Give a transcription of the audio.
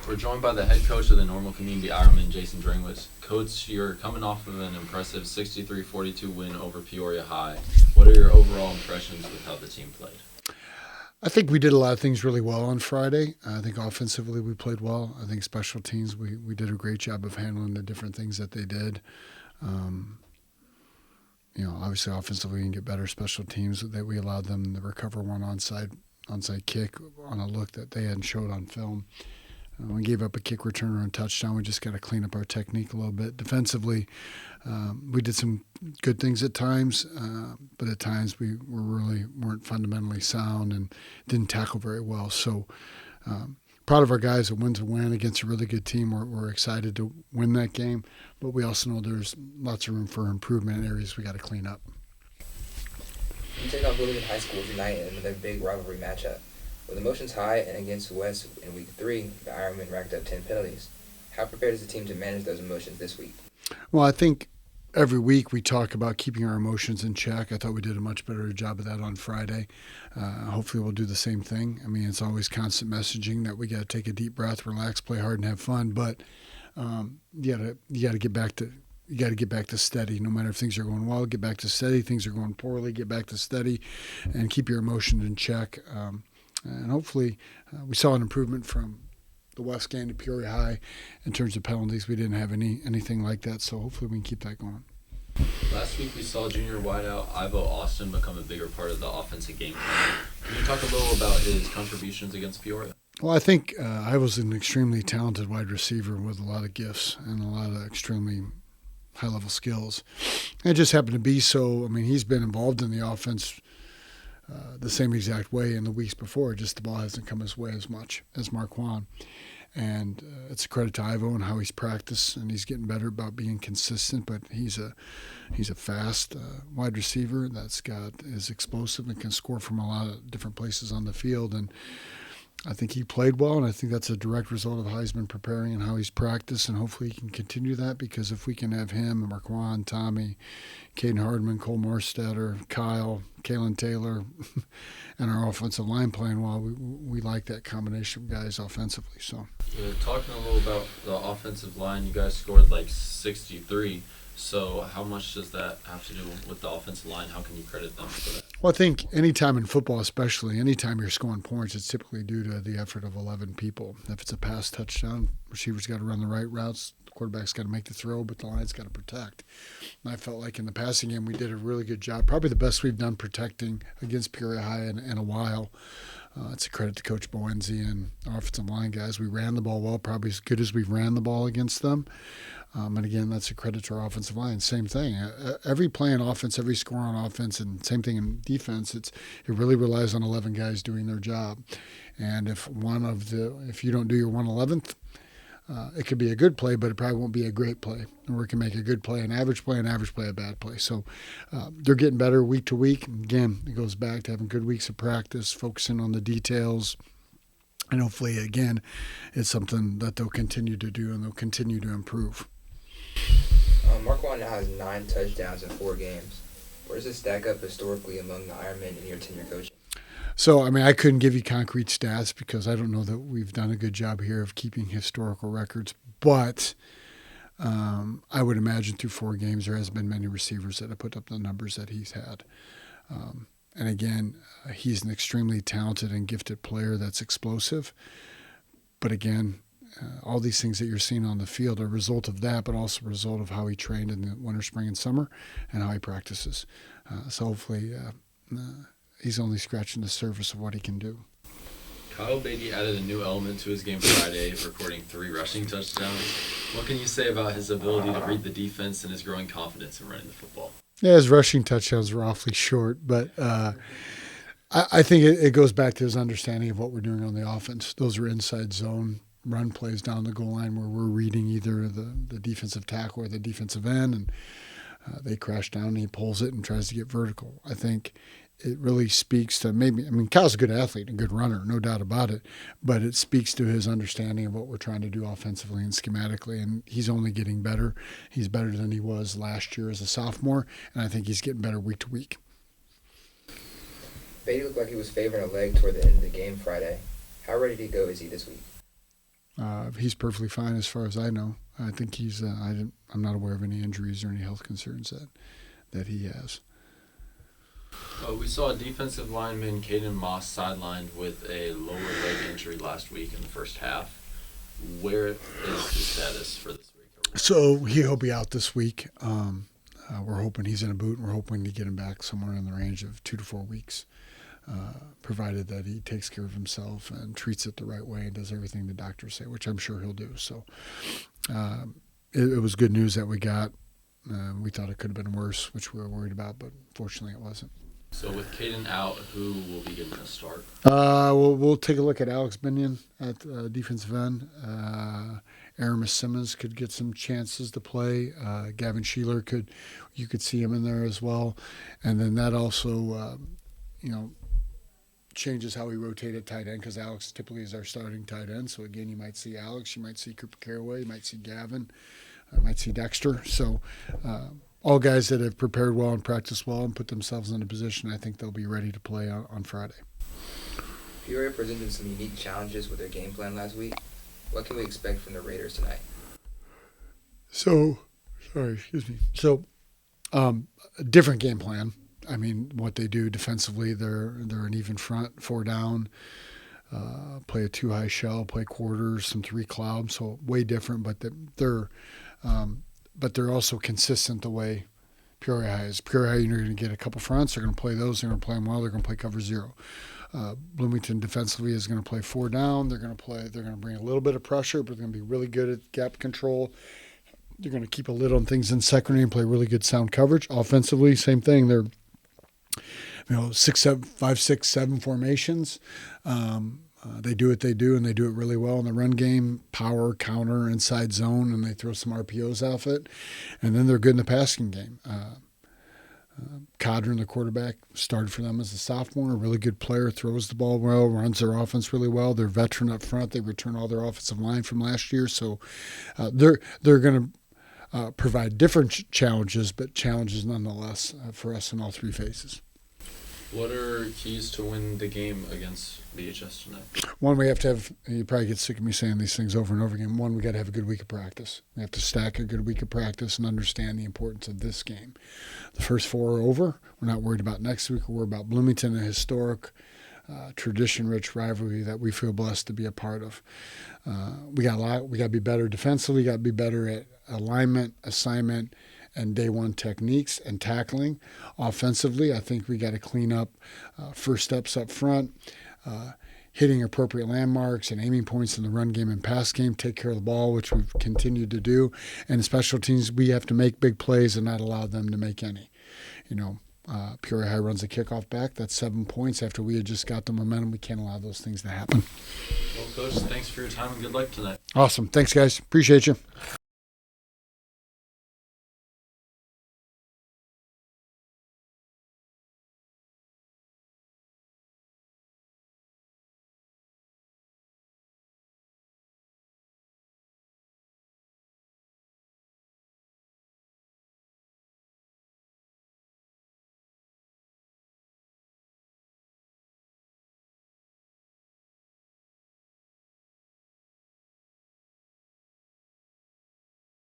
We're joined by the head coach of the Normal Community Ironmen, Jason Drengwitz. Coach, you're coming off of an impressive 63-42 win over Peoria High. What are your overall impressions with how the team played? I think we did a lot of things really well on Friday. I think offensively we played well. I think special teams, we did a great job of handling the different things that they did. Obviously offensively we can get better. Special teams, that we allowed them to recover one onside kick on a look that they hadn't showed on film. We gave up a kick returner and touchdown. We just got to clean up our technique a little bit. Defensively, we did some good things at times, but at times we weren't fundamentally sound and didn't tackle very well. So proud of our guys. A win's a win against a really good team. We're excited to win that game, but we also know there's lots of room for improvement in areas we got to clean up. You take on Bloomington High School tonight in another big rivalry matchup. With emotions high and against West in Week 3, the Ironmen racked up 10 penalties. How prepared is the team to manage those emotions this week? Well, I think every week we talk about keeping our emotions in check. I thought we did a much better job of that on Friday. Hopefully we'll do the same thing. I mean, it's always constant messaging that we got to take a deep breath, relax, play hard, and have fun. But you got to get back to steady. No matter if things are going well, get back to steady. Things are going poorly, get back to steady, and keep your emotions in check. And hopefully we saw an improvement from the West game to Peoria High in terms of penalties. We didn't have anything like that, so hopefully we can keep that going. Last week we saw junior wideout Ivo Austin become a bigger part of the offensive game plan. Can you talk a little about his contributions against Peoria? Well, I think Ivo's an extremely talented wide receiver with a lot of gifts and a lot of extremely high-level skills. It just happened to be so. I mean, he's been involved in the offense the same exact way in the weeks before, just the ball hasn't come his way as much as Marquand. And it's a credit to Ivo and how he's practiced, and he's getting better about being consistent, but he's a fast wide receiver is explosive and can score from a lot of different places on the field. And I think he played well, and I think that's a direct result of how he's been preparing and how he's practiced, and hopefully he can continue that, because if we can have him and Marquand, Tommy, Caden Hardman, Cole Morstetter, Kyle, Kalen Taylor, and our offensive line playing well, we like that combination of guys offensively. So, talking a little about the offensive line, you guys scored like 63. So how much does that have to do with the offensive line? How can you credit them for that? Well, I think anytime in football, especially, anytime you're scoring points, it's typically due to the effort of 11 people. If it's a pass touchdown, receivers got to run the right routes, the quarterback's got to make the throw, but the line's got to protect. And I felt like in the passing game we did a really good job, probably the best we've done protecting against Peoria High in a while. It's a credit to Coach Boenzi and our offensive line guys. We ran the ball well, probably as good as we've ran the ball against them. And again, that's a credit to our offensive line. Same thing. Every play in offense, every score on offense, and same thing in defense. It really relies on 11 guys doing their job. And if you don't do your 111th, it could be a good play, but it probably won't be a great play. Or we can make a good play, an average play a bad play. So they're getting better week to week. Again, it goes back to having good weeks of practice, focusing on the details. And hopefully, again, it's something that they'll continue to do and they'll continue to improve. Marquand now has 9 touchdowns in 4 games. Where does this stack up historically among the Ironmen in your tenure coaching? So, I mean, I couldn't give you concrete stats because I don't know that we've done a good job here of keeping historical records. But I would imagine through 4 games there has been many receivers that have put up the numbers that he's had. And again, he's an extremely talented and gifted player that's explosive. But again, all these things that you're seeing on the field are a result of that, but also a result of how he trained in the winter, spring, and summer and how he practices. So hopefully he's only scratching the surface of what he can do. Kyle Beatty added a new element to his game Friday, recording 3 rushing touchdowns. What can you say about his ability to read the defense and his growing confidence in running the football? Yeah, his rushing touchdowns were awfully short, but I think it goes back to his understanding of what we're doing on the offense. Those are inside zone run plays down the goal line where we're reading either the defensive tackle or the defensive end, and they crash down and he pulls it and tries to get vertical. I think it really speaks to Kyle's a good athlete and a good runner, no doubt about it, but it speaks to his understanding of what we're trying to do offensively and schematically, and he's only getting better. He's better than he was last year as a sophomore, and I think he's getting better week to week. Beatty looked like he was favoring a leg toward the end of the game Friday. How ready to go is he this week? He's perfectly fine as far as I know. I think he's. I'm not aware of any injuries or any health concerns that he has. We saw a defensive lineman, Caden Moss, sidelined with a lower leg injury last week in the first half. Where is his status for this week? So he'll be out this week. We're hoping he's in a boot, and we're hoping to get him back somewhere in the range of 2 to 4 weeks, provided that he takes care of himself and treats it the right way and does everything the doctors say, which I'm sure he'll do. So it was good news that we got. We thought it could have been worse, which we were worried about, but fortunately it wasn't. So with Caden out, who will be getting a start? We'll take a look at Alex Binion at defensive end. Aramis Simmons could get some chances to play. Gavin Sheeler you could see him in there as well. And then that also, changes how we rotate at tight end, because Alex typically is our starting tight end. So again, you might see Alex, you might see Cooper Caraway, you might see Gavin, you might see Dexter. So all guys that have prepared well and practiced well and put themselves in a position, I think they'll be ready to play on Friday. Peoria presented some unique challenges with their game plan last week. What can we expect from the Raiders tonight? So, a different game plan. I mean, what they do defensively, they're an even front, 4 down, play a 2 high shell, play quarters, some 3 cloud. So way different, but they're also consistent the way Peoria High is. Peoria High, you're going to get a couple fronts. They're going to play those. They're going to play them well. They're going to play cover 0. Bloomington defensively is going to play 4 down. They're going to bring a little bit of pressure, but they're going to be really good at gap control. They're going to keep a lid on things in secondary and play really good sound coverage. Offensively, same thing. They're 5, 6, 7 formations. They do what they do, and they do it really well in the run game, power, counter, inside zone, and they throw some RPOs off it. And then they're good in the passing game. Codron, the quarterback, started for them as a sophomore, a really good player, throws the ball well, runs their offense really well. They're veteran up front. They return all their offensive line from last year. So they're going to provide different challenges, but challenges nonetheless for us in all 3 phases. What are keys to win the game against BHS tonight? One, we have to have, you probably get sick of me saying these things over and over again. One, we got to have a good week of practice. We have to stack a good week of practice and understand the importance of this game. The first 4 are over. We're not worried about next week. We're worried about Bloomington, a historic, tradition-rich rivalry that we feel blessed to be a part of. We got to be better defensively. We got to be better at alignment, assignment, and day one techniques and tackling. Offensively, I think we got to clean up first steps up front, hitting appropriate landmarks and aiming points in the run game and pass game, take care of the ball, which we've continued to do. And special teams, we have to make big plays and not allow them to make any. Peoria High runs a kickoff back. That's 7 points after we had just got the momentum. We can't allow those things to happen. Well, Coach, thanks for your time and good luck tonight. Awesome. Thanks, guys. Appreciate you.